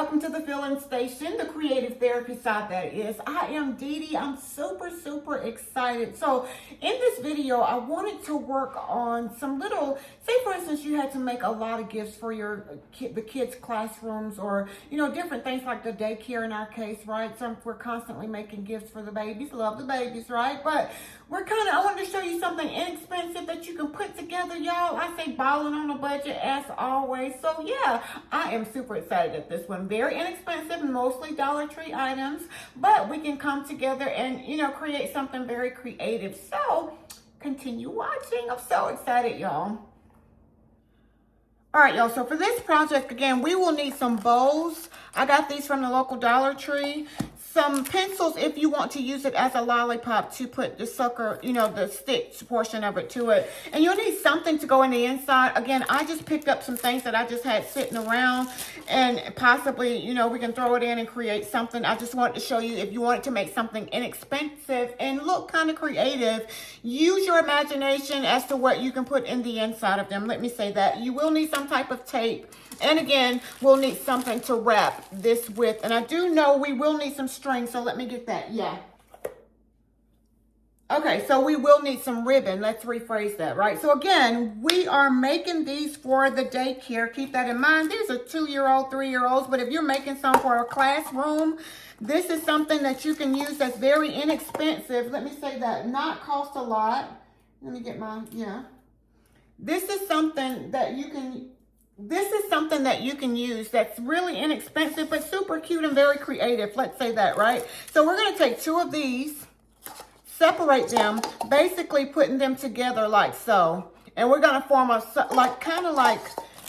welcome to the Filling Station, the creative therapy side that is. I am Dee Dee. I'm super excited. So in this video, I wanted to work on some little, say for instance, you had to make a lot of gifts for the kids' classrooms, or, you know, different things like the daycare in our case, right? So we're constantly making gifts for the babies, love the babies, right? But I wanted to show you something inexpensive that you can put together, y'all. I say balling on a budget as always. So yeah, I am super excited at this one. Very inexpensive, mostly Dollar Tree items, but we can come together and, you know, create something very creative. So continue watching. I'm so excited, y'all. All right, y'all, so for this project, again, we will need some bows. I got these from the local Dollar Tree. Some pencils if you want to use it as a lollipop to put the sucker, you know, the stick portion of it to it. And you'll need something to go in the inside. Again, I just picked up some things that I just had sitting around, and possibly, you know, we can throw it in and create something. I just wanted to show you, if you wanted to make something inexpensive and look kind of creative, use your imagination as to what you can put in the inside of them. Let me say that. You will need some type of tape. And again, we'll need something to wrap this with. And I do know we will need some string, so let me get that. Yeah. Okay, so we will need some ribbon. Let's rephrase that, right? So again, we are making these for the daycare. Keep that in mind. These are 2-year-old, 3-year-olds, but if you're making some for a classroom, this is something that you can use that's very inexpensive. Let me say that. Not cost a lot. Let me get my, yeah. This is something that you can use that's really inexpensive, but super cute and very creative. Let's say that, right? So we're going to take 2 of these, separate them, basically putting them together like so. And we're going to form kind of like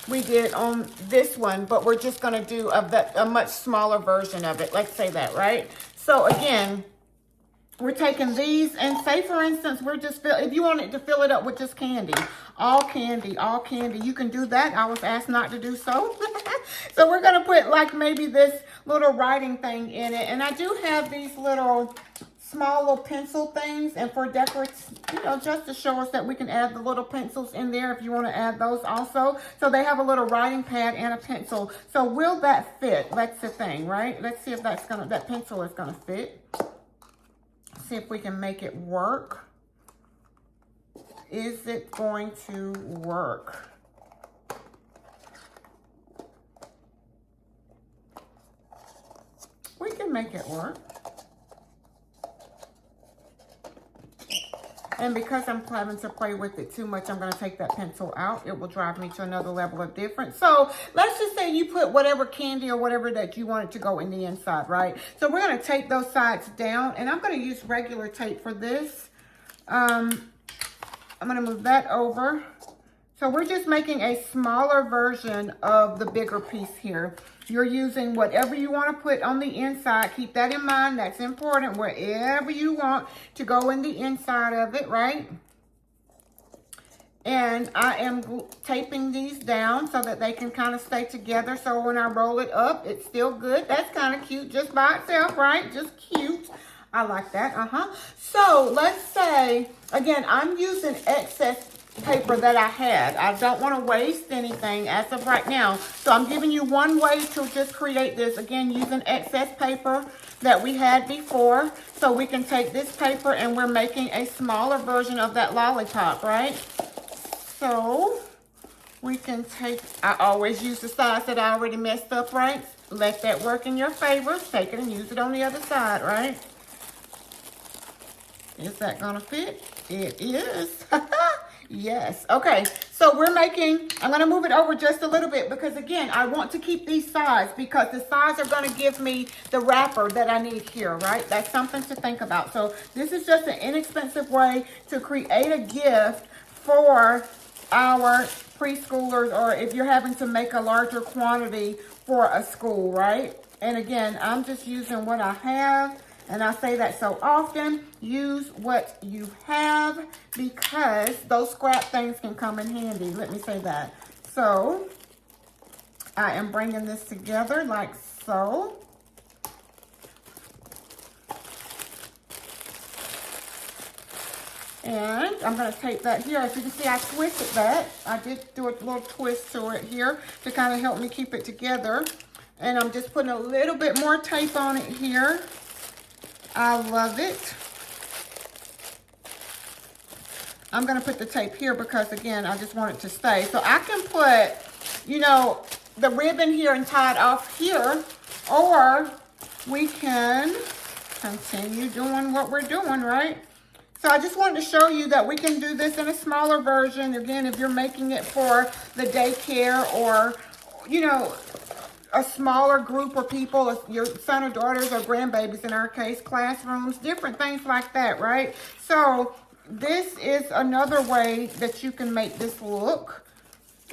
we did on this one, but we're just going to do a much smaller version of it. Let's say that, right? So again, we're taking these, and say for instance, if you wanted to fill it up with just candy, all candy, you can do that. I was asked not to do so. So we're going to put like maybe this little writing thing in it. And I do have these small little pencil things, and for decorates, you know, just to show us that we can add the little pencils in there if you want to add those also. So they have a little writing pad and a pencil. So will that fit? That's the thing, right? Let's see if that pencil is going to fit. See if we can make it work. Is it going to work? We can make it work. And because I'm having to play with it too much, I'm going to take that pencil out. It will drive me to another level of difference. So let's just say you put whatever candy or whatever that you want it to go in the inside, right? So we're going to tape those sides down, and I'm going to use regular tape for this. I'm going to move that over. So we're just making a smaller version of the bigger piece here. You're using whatever you want to put on the inside. Keep that in mind. That's important. Wherever you want to go in the inside of it, right? And I am taping these down so that they can kind of stay together. So when I roll it up, it's still good. That's kind of cute just by itself, right? Just cute. I like that. So let's say, again, I'm using excess paper that I had. I don't want to waste anything as of right now. So I'm giving you one way to just create this. Again, using excess paper that we had before. So we can take this paper and we're making a smaller version of that lollipop, right? So we can take, I always use the size that I already messed up, right? Let that work in your favor. Take it and use it on the other side, right? Is that gonna fit? It is. Yes. Okay. So I'm going to move it over just a little bit because, again, I want to keep these sides because the sides are going to give me the wrapper that I need here, right? That's something to think about. So this is just an inexpensive way to create a gift for our preschoolers, or if you're having to make a larger quantity for a school, right? And again, I'm just using what I have. And I say that so often, use what you have because those scrap things can come in handy. Let me say that. So I am bringing this together like so. And I'm going to tape that here. As you can see, I twisted that. I did do a little twist to it here to kind of help me keep it together. And I'm just putting a little bit more tape on it here. I love it. I'm going to put the tape here because, again, I just want it to stay. So I can put, you know, the ribbon here and tie it off here. Or we can continue doing what we're doing, right? So I just wanted to show you that we can do this in a smaller version. Again, if you're making it for the daycare or, you know, a smaller group of people, your son or daughters or grandbabies in our case, classrooms, different things like that, right? So this is another way that you can make this look.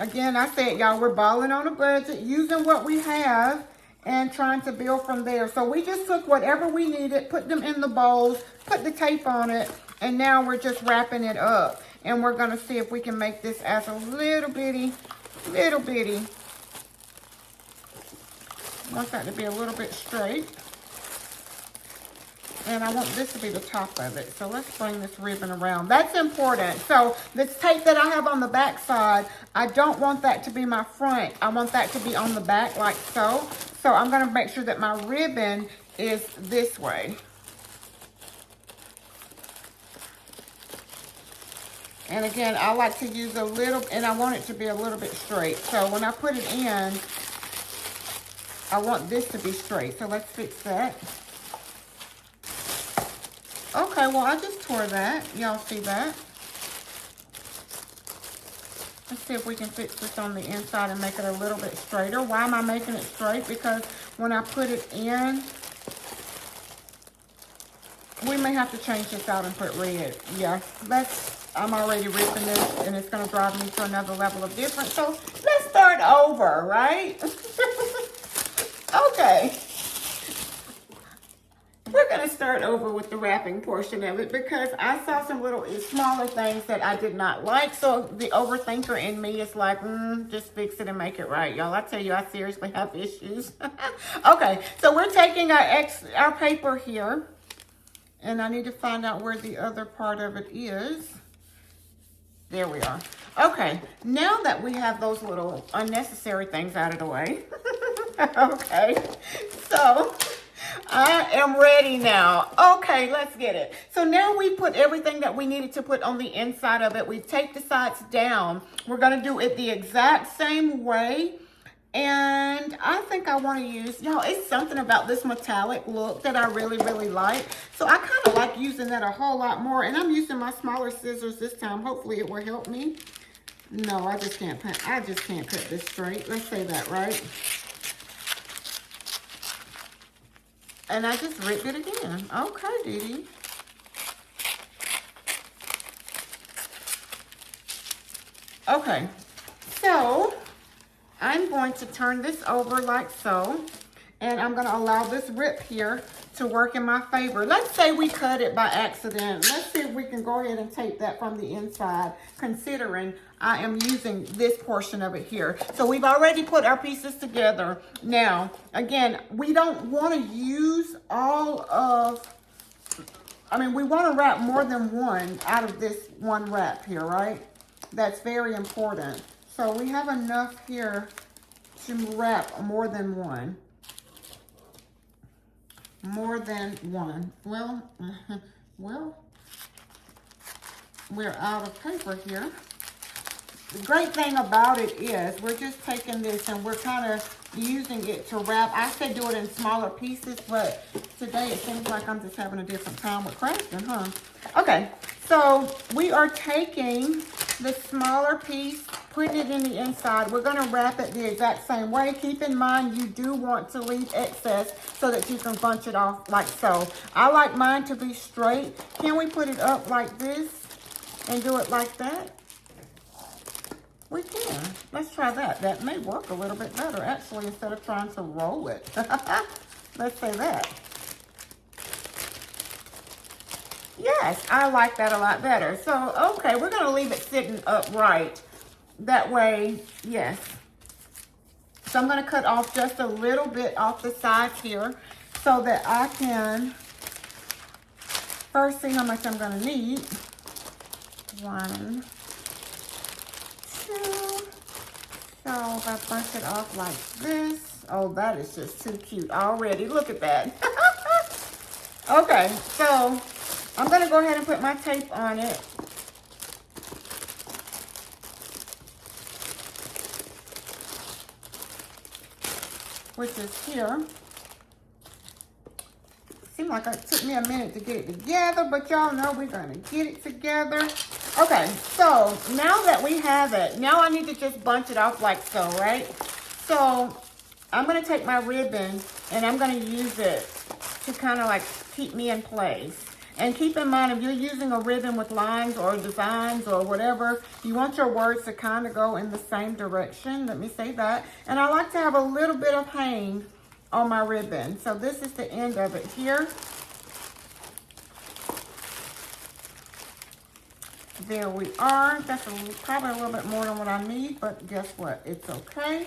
Again, I said, y'all, we're balling on a budget, using what we have and trying to build from there. So we just took whatever we needed, put them in the bowls, put the tape on it, and now we're just wrapping it up. And we're gonna see if we can make this as a little bitty. I want that to be a little bit straight. And I want this to be the top of it. So let's bring this ribbon around. That's important. So this tape that I have on the back side, I don't want that to be my front. I want that to be on the back like so. So I'm going to make sure that my ribbon is this way. And again, I like to use a little, and I want it to be a little bit straight. So when I put it in, I want this to be straight. So let's fix that. Okay, well, I just tore that. Y'all see that? Let's see if we can fix this on the inside and make it a little bit straighter. Why am I making it straight? Because when I put it in, we may have to change this out and put red. Yeah, I'm already ripping this, and it's going to drive me to another level of difference. So let's start over, right? Okay. We're going to start over with the wrapping portion of it because I saw some little smaller things that I did not like. So the overthinker in me is like, just fix it and make it right, y'all. I tell you, I seriously have issues. Okay, so we're taking our paper here, and I need to find out where the other part of it is. There we are. Okay, now that we have those little unnecessary things out of the way, okay, so I am ready now. Okay, let's get it. So now we put everything that we needed to put on the inside of it. We've taped the sides down. We're going to do it the exact same way. And I think I want to use, y'all, it's something about this metallic look that I really, really like. So I kind of like using that a whole lot more. And I'm using my smaller scissors this time. Hopefully it will help me. No, I just can't cut this straight. Let's say that, right? And I just ripped it again. Okay, Dee. Okay, so I'm going to turn this over like so. And I'm going to allow this rip here to work in my favor. Let's say we cut it by accident. Let's see if we can go ahead and tape that from the inside, considering I am using this portion of it here. So we've already put our pieces together. Now, again, we don't want to use all of, we want to wrap more than one out of this one wrap here, right? That's very important. So we have enough here to wrap more than one. More than one. Well, we're out of paper here. The great thing about it is we're just taking this and we're kind of using it to wrap. I say do it in smaller pieces, but today it seems like I'm just having a different time with crafting, huh? Okay, so we are taking the smaller piece, putting it in the inside. We're going to wrap it the exact same way. Keep in mind you do want to leave excess so that you can bunch it off like so. I like mine to be straight. Can we put it up like this and do it like that? We can. Let's try that. That may work a little bit better, actually, instead of trying to roll it. Let's say that. Yes, I like that a lot better. So, okay, we're going to leave it sitting upright. That way, yes. So I'm going to cut off just a little bit off the sides here so that I can first see how much I'm going to need. 1, 2. So if I bunch it off like this, Oh, that is just too cute already. Look at that. Okay, so I'm going to go ahead and put my tape on it. Which is here. Seemed like it took me a minute to get it together, but y'all know we're going to get it together. Okay, so now that we have it, now I need to just bunch it off like so, right? So I'm going to take my ribbon and I'm going to use it to kind of like keep me in place. And keep in mind, if you're using a ribbon with lines or designs or whatever, you want your words to kind of go in the same direction. Let me say that. And I like to have a little bit of hang on my ribbon. So this is the end of it here. There we are. That's probably a little bit more than what I need, but guess what? It's okay.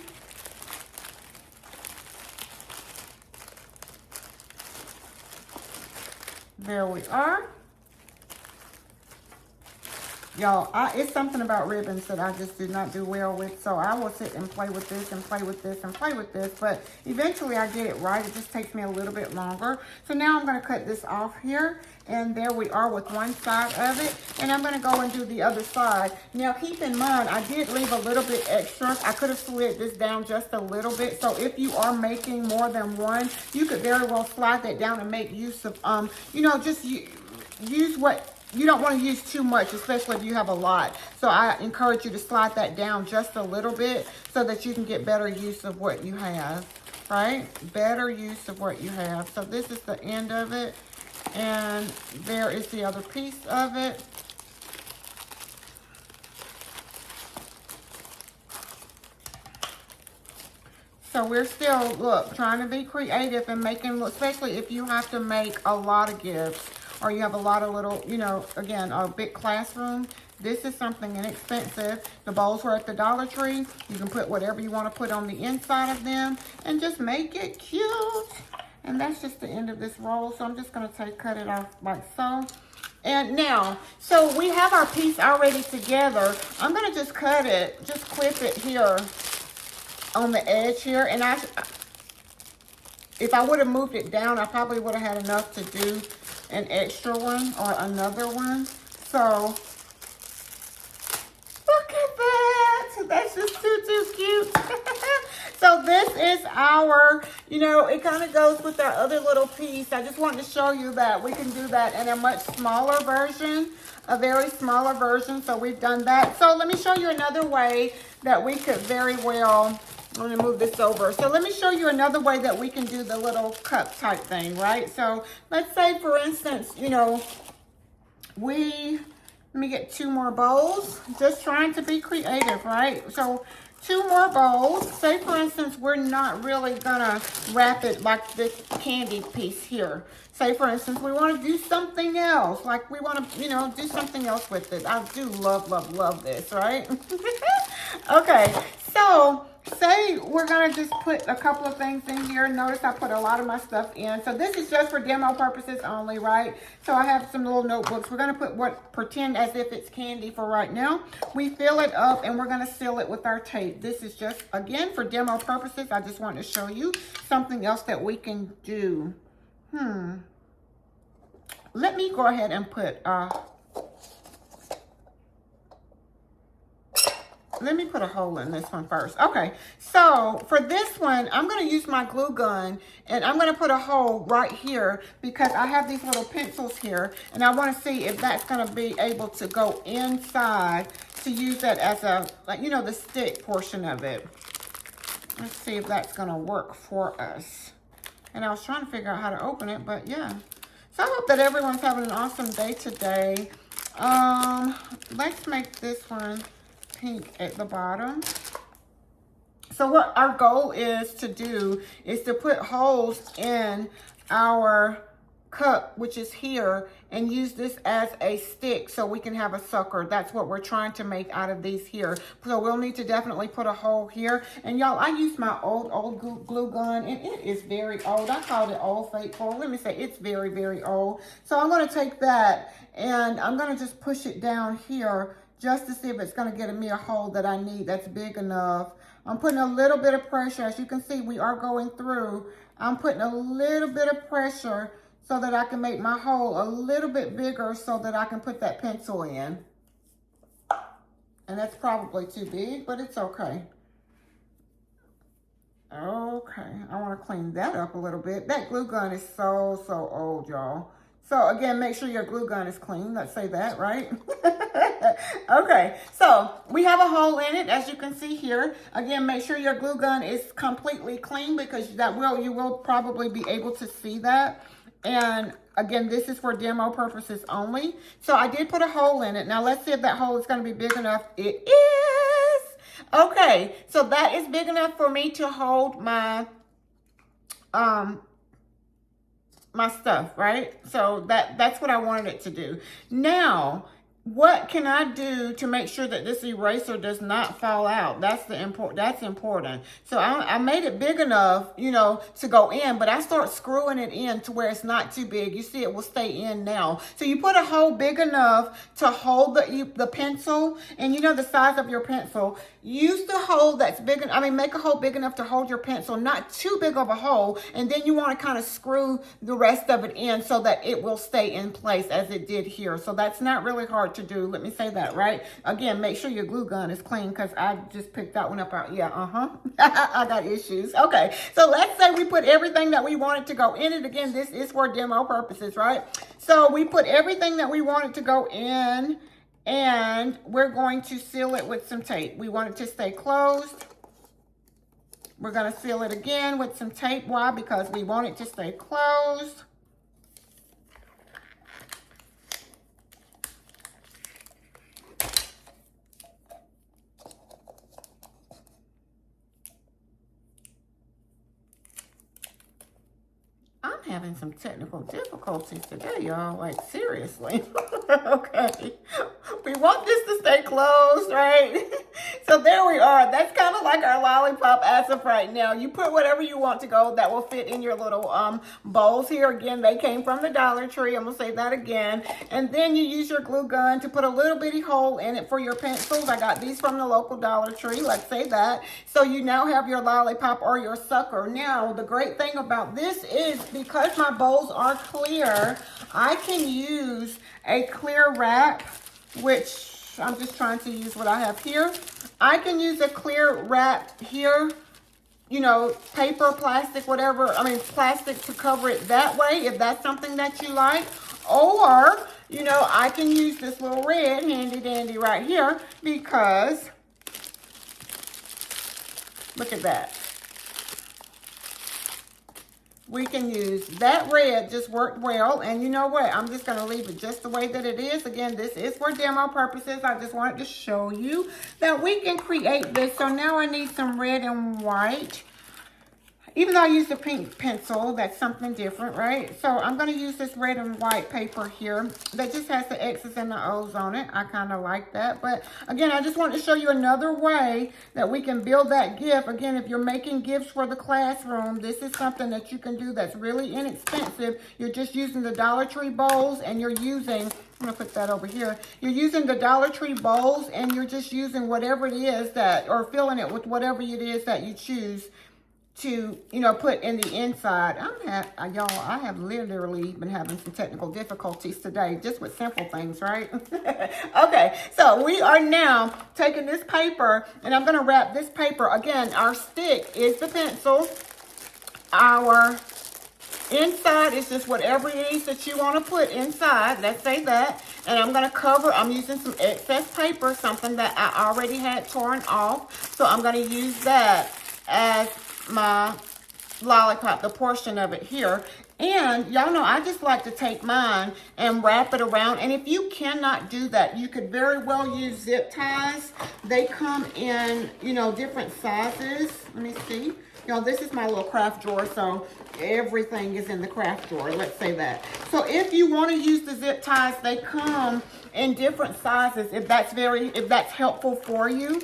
There we are. Y'all, it's something about ribbons that I just do not do well with. So I will sit and play with this and play with this and play with this. But eventually I get it right. It just takes me a little bit longer. So now I'm going to cut this off here. And there we are with one side of it. And I'm going to go and do the other side. Now keep in mind, I did leave a little bit extra. I could have slid this down just a little bit. So if you are making more than one, you could very well slide that down and make use of, you know, just use what... You don't want to use too much, especially if you have a lot. So I encourage you to slide that down just a little bit so that you can get better use of what you have, right? Better use of what you have. So this is the end of it. And there is the other piece of it. So we're still, look, trying to be creative and making, especially if you have to make a lot of gifts. Or you have a lot of little, you know, again, a big classroom. This is something inexpensive. The bowls were at the Dollar Tree. You can put whatever you want to put on the inside of them and just make it cute. And that's just the end of this roll. So I'm just going to cut it off like so. And now, so we have our piece already together. I'm going to just cut it, just clip it here on the edge here. And if I would have moved it down, I probably would have had enough to do an extra one or another one. So look at that. That's just too cute. So this is our, you know, it kind of goes with our other little piece. I just wanted to show you that we can do that in a much smaller version, a very smaller version. So we've done that. So let me show you another way that we could very well, I'm going to move this over. So let me show you another way that we can do the little cup type thing, right? So let's say, for instance, you know, let me get 2 more bowls. Just trying to be creative, right? So 2 more bowls. Say, for instance, we're not really going to wrap it like this candy piece here. Say, for instance, we want to do something else. Like we want to, you know, do something else with it. I do love this, right? Okay, so... say we're going to just put a couple of things in here. Notice I put a lot of my stuff in. So this is just for demo purposes only, right? So I have some little notebooks. We're going to put pretend as if it's candy for right now. We fill it up and we're going to seal it with our tape. This is just, again, for demo purposes. I just wanted to show you something else that we can do. Let me go ahead and put... let me put a hole in this one first. Okay, so for this one, I'm going to use my glue gun and I'm going to put a hole right here because I have these little pencils here and I want to see if that's going to be able to go inside to use that as a, like, you know, the stick portion of it. Let's see if that's going to work for us. And I was trying to figure out how to open it, but yeah. So I hope that everyone's having an awesome day today. Let's make this one pink at the bottom. So what our goal is to do is to put holes in our cup, which is here, and use this as a stick so we can have a sucker. That's what we're trying to make out of these here. So we'll need to definitely put a hole here. And y'all, I used my old glue gun, and it is very old. I called it Old Faithful. Let me say it's very, very old. So I'm going to take that and I'm going to just push it down here just to see if it's going to get me a hole that I need that's big enough. I'm putting a little bit of pressure. As you can see, we are going through. I'm putting a little bit of pressure so that I can make my hole a little bit bigger so that I can put that pencil in. And that's probably too big, but it's okay. Okay, I want to clean that up a little bit. That glue gun is so old, y'all. So again, make sure your glue gun is clean. Let's say that, right? Okay, so we have a hole in it, as you can see here. Again, make sure your glue gun is completely clean because you will probably be able to see that. And again, this is for demo purposes only. So I did put a hole in it. Now let's see if that hole is going to be big enough. It is. Okay, so that is big enough for me to hold my my stuff, right? So that's what I wanted it to do. Now, what can I do to make sure that this eraser does not fall out? That's important. So I made it big enough, you know, to go in, but I start screwing it in to where it's not too big. You see it will stay in now. So you put a hole big enough to hold the pencil, and you know the size of your pencil. Use the hole that's big, make a hole big enough to hold your pencil, not too big of a hole, and then you want to kind of screw the rest of it in so that it will stay in place as it did here. So that's not really hard to do. Let me say that, right? Again, make sure your glue gun is clean because I just picked that one up out. Yeah, I got issues. Okay, so let's say we put everything that we wanted to go in it. Again, this is for demo purposes, right? So we put everything that we wanted to go in, and we're going to seal it with some tape. We want it to stay closed. We're going to seal it again with some tape. Why? Because we want it to stay closed. I'm having some technical difficulties today, y'all. Like, seriously. Okay. We want this to stay closed, right? So there we are. That's kind of like our lollipop as of right now. You put whatever you want to go that will fit in your little bowls here. Again, they came from the Dollar Tree. I'm going to say that again. And then you use your glue gun to put a little bitty hole in it for your pencils. I got these from the local Dollar Tree. Let's say that. So you now have your lollipop or your sucker. Now, the great thing about this is because my bowls are clear, I can use a clear wrap, which I'm just trying to use what I have here. I can use a clear wrap here, you know, paper, plastic, whatever. Plastic to cover it that way, if that's something that you like. Or, you know, I can use this little red handy dandy right here because, look at that. We can use that red, just worked well. And you know what? I'm just going to leave it just the way that it is. Again, this is for demo purposes. I just wanted to show you that we can create this. So now I need some red and white. Even though I used a pink pencil, that's something different, right? So I'm going to use this red and white paper here that just has the X's and the O's on it. I kind of like that. But again, I just wanted to show you another way that we can build that gift. Again, if you're making gifts for the classroom, this is something that you can do that's really inexpensive. You're just using the Dollar Tree bowls, and you're using, I'm going to put that over here. You're using the Dollar Tree bowls, and you're just using whatever it is that, or filling it with whatever it is that you choose to, you know, put in the inside. Y'all, I have literally been having some technical difficulties today, just with simple things, right? Okay, so we are now taking this paper, and I'm going to wrap this paper. Again, our stick is the pencil. Our inside is just whatever it is that you want to put inside. Let's say that. And I'm going to cover, I'm using some excess paper, something that I already had torn off. So I'm going to use that as my lollipop, the portion of it here. And y'all know I just like to take mine and wrap it around. And if you cannot do that, you could very well use zip ties. They come in, you know, different sizes. Let me see. Y'all, this is my little craft drawer, so everything is in the craft drawer. Let's say that. So if you want to use the zip ties, they come in different sizes. If that's helpful for you.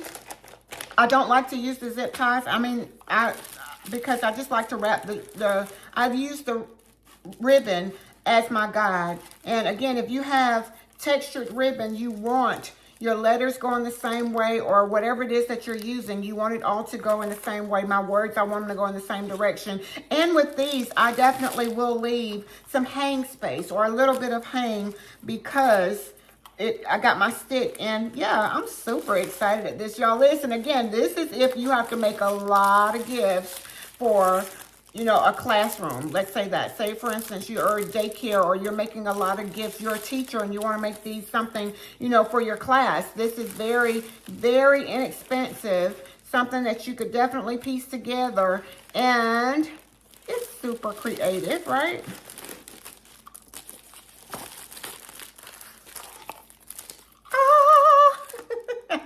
I don't like to use the zip ties. I mean, because I just like to wrap I've used the ribbon as my guide. And again, if you have textured ribbon, you want your letters going the same way, or whatever it is that you're using, you want it all to go in the same way. My words, I want them to go in the same direction. And with these, I definitely will leave some hang space or a little bit of hang because I got my stick, and yeah, I'm super excited at this, y'all. Listen, again, this is if you have to make a lot of gifts for, you know, a classroom. Let's say that. Say, for instance, you're a daycare or you're making a lot of gifts. You're a teacher and you want to make these something, you know, for your class. This is very, very inexpensive. Something that you could definitely piece together. And it's super creative, right?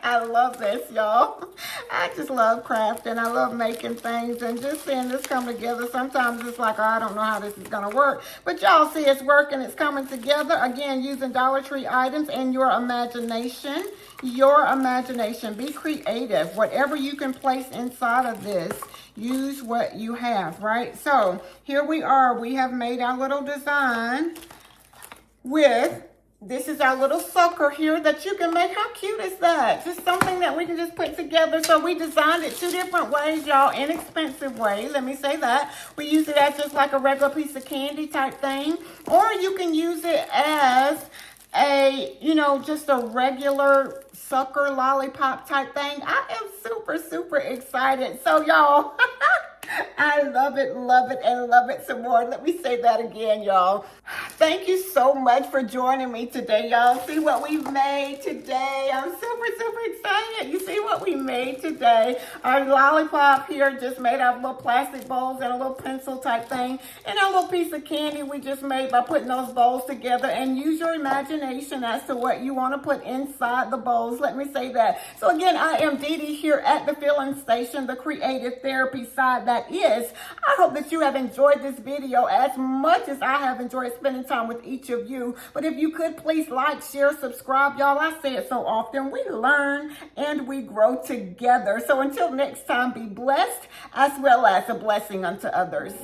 I love this, y'all. I just love crafting. I love making things and just seeing this come together. Sometimes it's like, oh, I don't know how this is going to work. But y'all see it's working. It's coming together. Again, using Dollar Tree items and your imagination. Your imagination. Be creative. Whatever you can place inside of this, use what you have, right? So here we are. We have made our little design with... This is our little sucker here that you can make. How cute is that? Just something that we can just put together. So we designed it 2 different ways, y'all. Inexpensive way. Let me say that. We use it as just like a regular piece of candy type thing. Or you can use it as a, you know, just a regular sucker lollipop type thing. I am super, super excited. So y'all... I love it, and love it some more. Let me say that again, y'all. Thank you so much for joining me today, y'all. See what we made today. I'm super, super excited. You see what we made today. Our lollipop here just made out of little plastic bowls and a little pencil type thing. And a little piece of candy we just made by putting those bowls together. And use your imagination as to what you want to put inside the bowls. Let me say that. So again, I am Dee Dee here at the Filling Station, the creative therapy side that is. I hope that you have enjoyed this video as much as I have enjoyed spending time with each of you. But if you could please like, share, subscribe, y'all. I say it so often. We learn and we grow together. So until next time, be blessed as well as a blessing unto others.